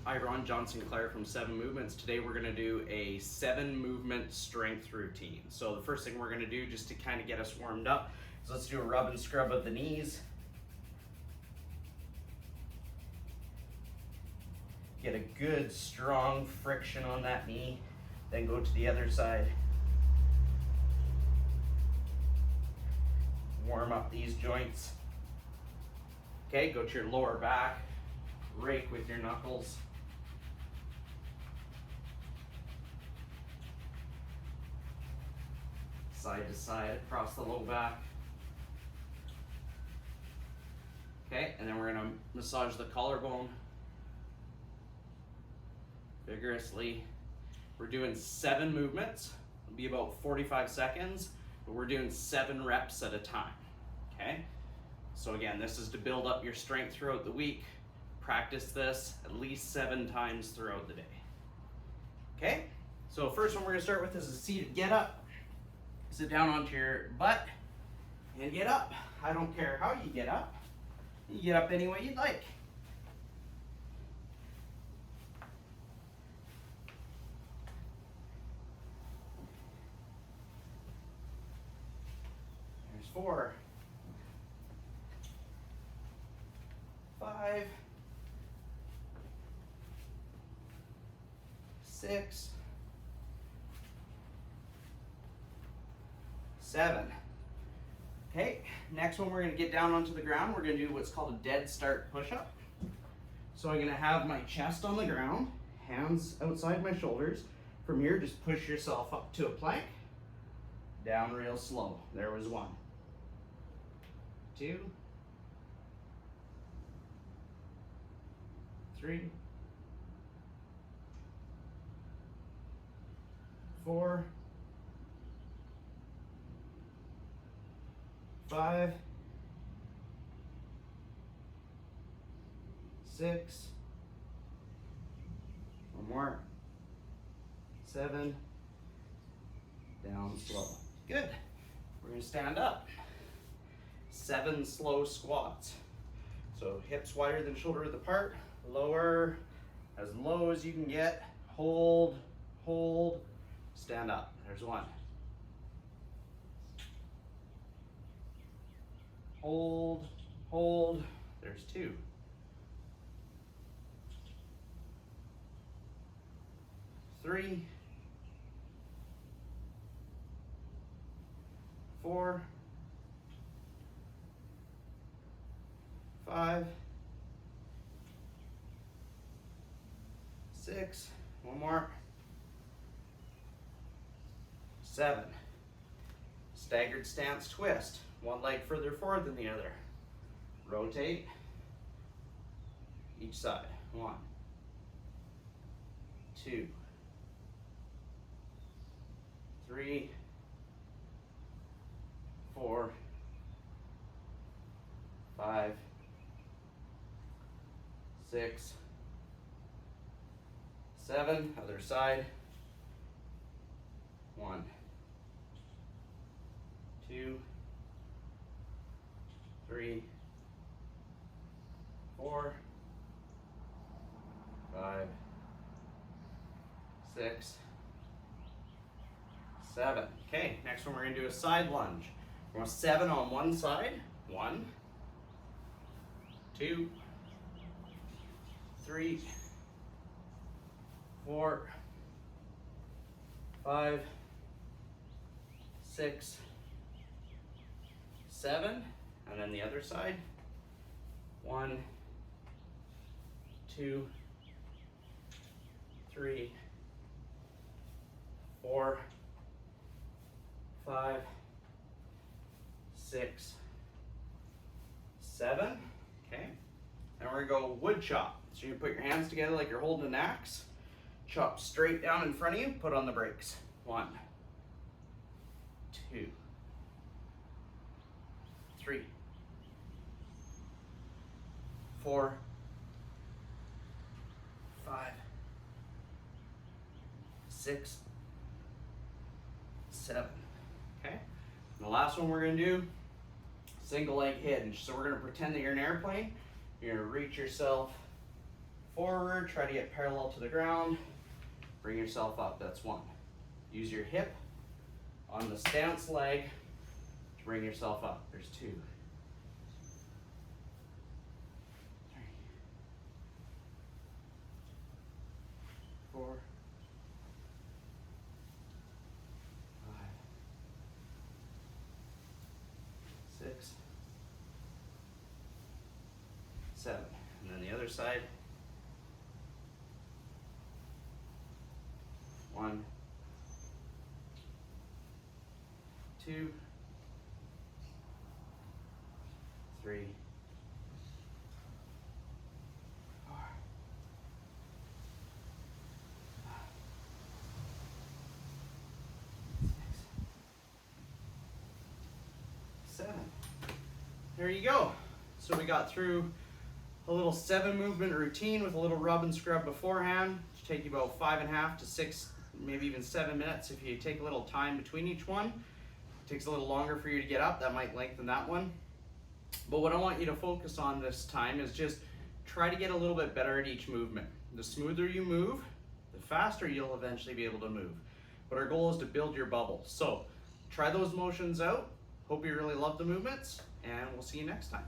Hi everyone, John Sinclair from 7 Movements. Today we're going to do a 7 movement strength routine. So the first thing we're going to do just to kind of get us warmed up is let's do a rub and scrub of the knees. Get a good strong friction on that knee, then go to the other side. Warm up these joints. Okay, go to your lower back, rake with your knuckles. Side to side across the low back. Okay, and then we're going to massage the collarbone vigorously. We're doing 7 movements. It'll be about 45 seconds, but we're doing 7 reps at a time. Okay, so again, this is to build up your strength throughout the week. Practice this at least 7 times throughout the day. Okay, so first one we're going to start with is a seated get up. Sit down onto your butt and get up. I don't care how you get up. You get up any way you'd like. There's 4, 5, 6, 7. Okay, next one we're going to get down onto the ground. We're going to do what's called a dead start push-up. So I'm going to have my chest on the ground, hands outside my shoulders. From here, just push yourself up to a plank, down real slow. There was 1, 2, 3, 4, 5, 6, 1 more, 7, down slow. Good. We're going to stand up. 7 slow squats. So hips wider than shoulder width apart, lower, as low as you can get, hold, hold, stand up. There's 1. Hold, hold, there's 2. 3, 4, 5, 6, 1 more, 7. Staggered stance twist. 1 leg further forward than the other. Rotate each side. 1, 2, 3, 4, 5, 6, 7. Other side. 1, 2, 3, 4, 5, 6, 7. Okay, next one we're going to do a side lunge. We're going to 7 on one side. 1, 2, 3, 4, 5, 6, 7. And then the other side. 1, 2, 3, 4, 5, 6, 7. Okay. And we're going to go wood chop. So you put your hands together like you're holding an axe. Chop straight down in front of you. Put on the brakes. 1, 2, 3, 4, 5, 6, 7. Okay. And the last one we're going to do, single leg hinge. So we're going to pretend that you're an airplane. You're going to reach yourself forward, try to get parallel to the ground. Bring yourself up, that's 1. Use your hip on the stance leg to bring yourself up. There's 2. 3. 4. 5. 6. 7. And then the other side. 1, 2, 3, 4, 5, 6, 7. There you go. So we got through a little 7 movement routine with a little rub and scrub beforehand. It should take you about 5.5 to 6, maybe even 7 minutes if you take a little time between each one. It takes a little longer for you to get up, that might lengthen that one. But what I want you to focus on this time is just try to get a little bit better at each movement. The smoother you move, the faster you'll eventually be able to move. But our goal is to build your bubble. So try those motions out. Hope you really love the movements, and we'll see you next time.